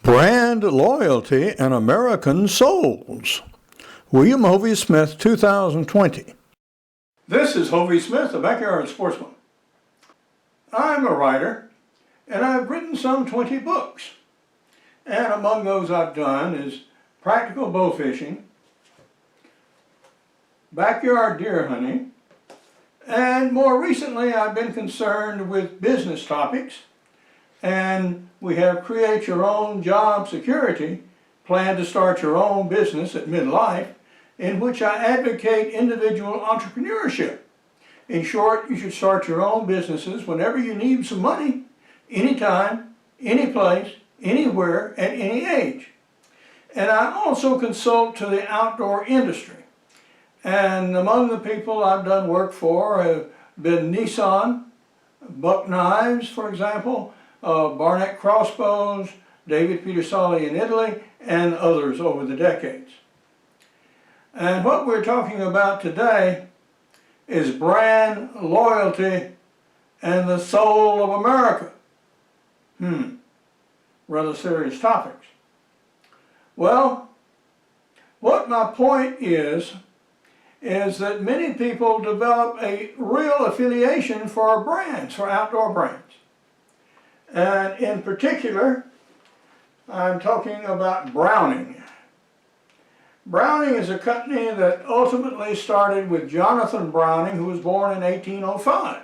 Brand Loyalty and American Souls. William Hovey Smith, 2020. This is Hovey Smith, the Backyard Sportsman. I'm a writer, and I've written some 20 books. And among those I've done is Practical Bow Fishing, Backyard Deer Hunting, and more recently I've been concerned with business topics, and we have Create Your Own Job Security, Plan to Start Your Own Business at Midlife, in which I advocate individual entrepreneurship. In short, you should start your own businesses whenever you need some money, anytime, any place, anywhere, at any age. And I also consult to the outdoor industry. And among the people I've done work for have been Nissan, Buck Knives, for example, Barnett Crossbows, David Pietersoli in Italy, and others over the decades. And what we're talking about today is brand loyalty and the soul of America. Rather serious topics. Well, what my point is that many people develop a real affiliation for brands, for outdoor brands. And in particular, I'm talking about Browning. Browning is a company that ultimately started with Jonathan Browning, who was born in 1805.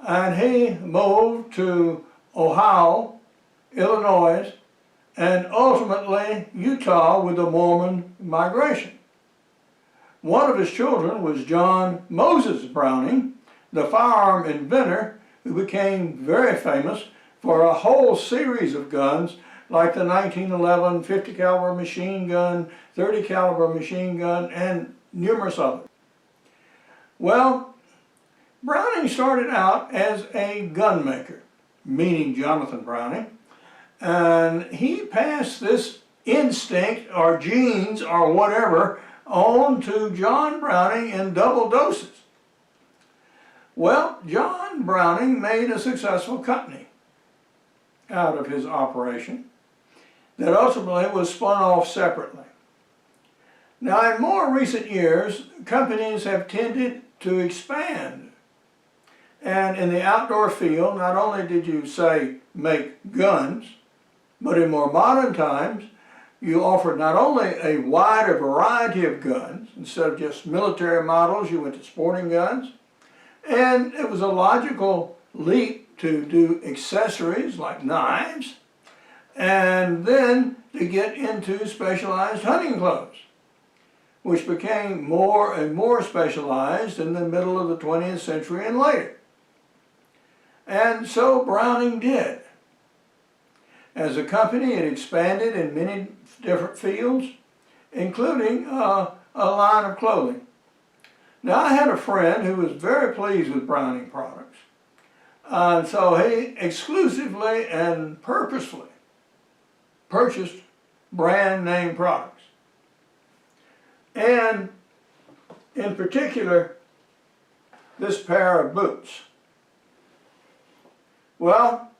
And he moved to Ohio, Illinois, and ultimately Utah with the Mormon migration. One of his children was John Moses Browning, the firearm inventor, who became very famous for a whole series of guns like the 1911 50 caliber machine gun, 30 caliber machine gun, and numerous others. Well, Browning started out as a gun maker, meaning Jonathan Browning, and he passed this instinct or genes or whatever on to John Browning in double doses. Well, John Browning made a successful company out of his operation that ultimately was spun off separately. Now, in more recent years, companies have tended to expand. And in the outdoor field, not only did you, say, make guns, but in more modern times, you offered not only a wider variety of guns, instead of just military models, you went to sporting guns, and it was a logical leap to do accessories like knives, and then to get into specialized hunting clothes, which became more and more specialized in the middle of the 20th century and later. And so Browning did. As a company, it expanded in many different fields, including a line of clothing. Now, I had a friend who was very pleased with Browning products, and so he exclusively and purposefully purchased brand name products. And in particular, this pair of boots. Well,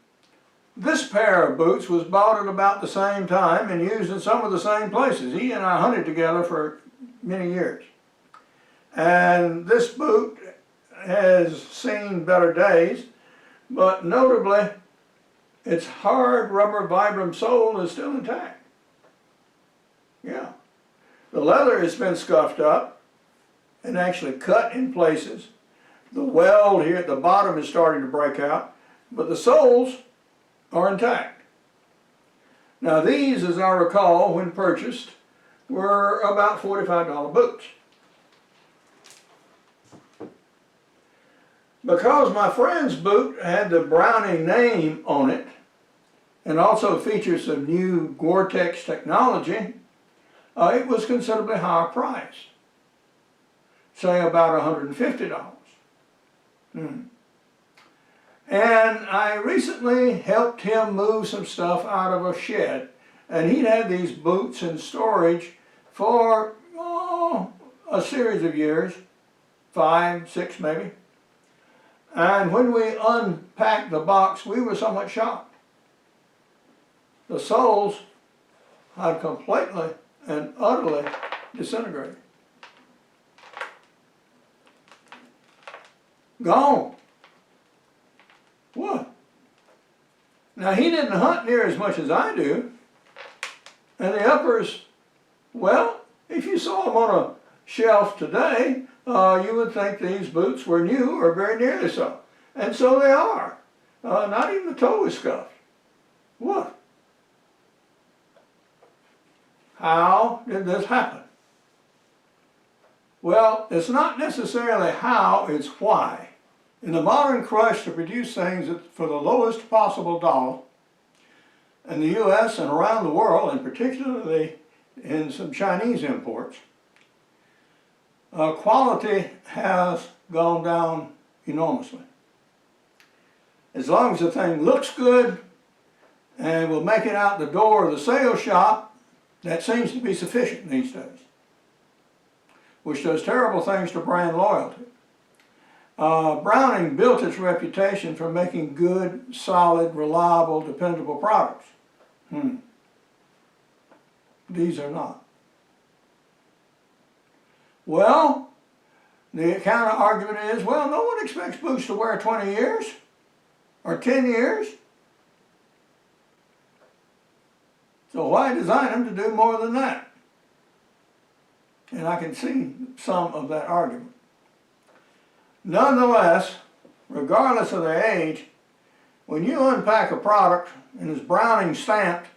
this pair of boots was bought at about the same time and used in some of the same places. He and I hunted together for many years. And this boot has seen better days, but notably, its hard rubber Vibram sole is still intact. Yeah. The leather has been scuffed up and actually cut in places. The weld here at the bottom is starting to break out, but the soles are intact. Now these, as I recall, when purchased, were about $45 boots. Because my friend's boot had the Browning name on it and also features some new Gore-Tex technology, it was considerably higher priced, say about $150. And I recently helped him move some stuff out of a shed, and he'd had these boots in storage for a series of years, 5, 6 maybe. And when we unpacked the box, we were somewhat shocked. the soles had completely and utterly disintegrated. Gone. What? Now, he didn't hunt near as much as I do. And the uppers, well, if you saw them on a shelf today, you would think these boots were new or very nearly so. And so they are. Not even the toe is scuffed. What? How did this happen? Well, it's not necessarily how, it's why. In the modern crush to produce things for the lowest possible dollar, in the U.S. and around the world, and particularly in some Chinese imports, quality has gone down enormously. As long as the thing looks good and will make it out the door of the sales shop, that seems to be sufficient these days, which does terrible things to brand loyalty. Browning built its reputation for making good, solid, reliable, dependable products. These are not. Well, the counter argument is, well, no one expects boots to wear 20 years or 10 years. So why design them to do more than that? And I can see some of that argument. Nonetheless, regardless of their age, when you unpack a product and it's Browning stamped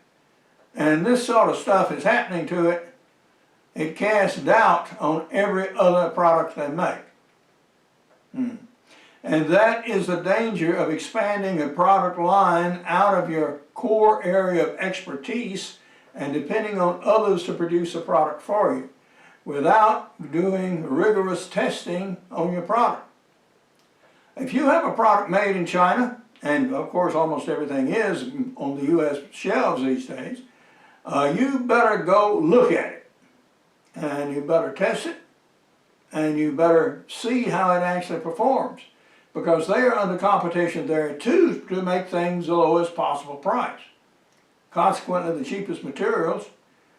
and this sort of stuff is happening to it, it casts doubt on every other product they make. And that is the danger of expanding a product line out of your core area of expertise and depending on others to produce a product for you without doing rigorous testing on your product. If you have a product made in China, and of course almost everything is on the U.S. shelves these days, you better go look at it. And you better test it, and you better see how it actually performs. Because they are under competition there too to make things the lowest possible price. Consequently, the cheapest materials,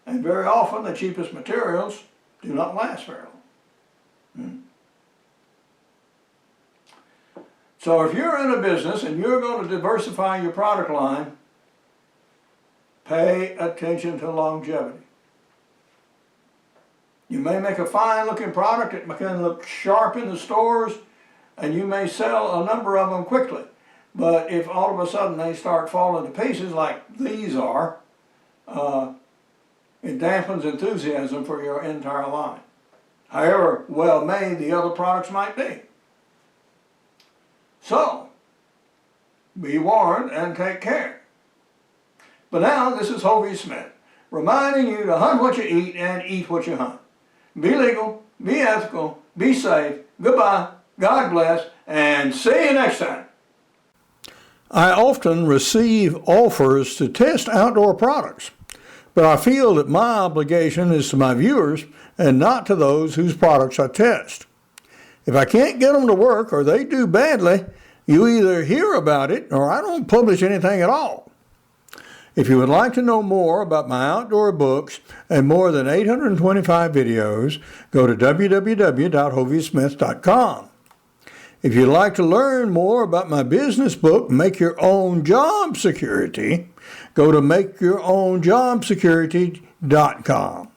and very often the cheapest materials, do not last very long. So if you're in a business and you're going to diversify your product line, pay attention to longevity. You may make a fine looking product, it can look sharp in the stores, and you may sell a number of them quickly. But if all of a sudden they start falling to pieces like these are, it dampens enthusiasm for your entire line, however well made the other products might be. So, be warned and take care. But now, this is Hovey Smith, reminding you to hunt what you eat and eat what you hunt. Be legal, be ethical, be safe. Goodbye, God bless, and see you next time. I often receive offers to test outdoor products, but I feel that my obligation is to my viewers and not to those whose products I test. If I can't get them to work or they do badly, you either hear about it or I don't publish anything at all. If you would like to know more about my outdoor books and more than 825 videos, go to www.hoveysmith.com. If you'd like to learn more about my business book, Make Your Own Job Security, go to makeyourownjobsecurity.com.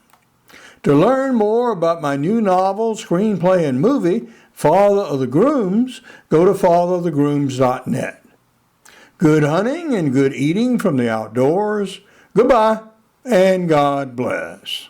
To learn more about my new novel, screenplay, and movie, Father of the Grooms, go to fatherofthegrooms.net. Good hunting and good eating from the outdoors. Goodbye, and God bless.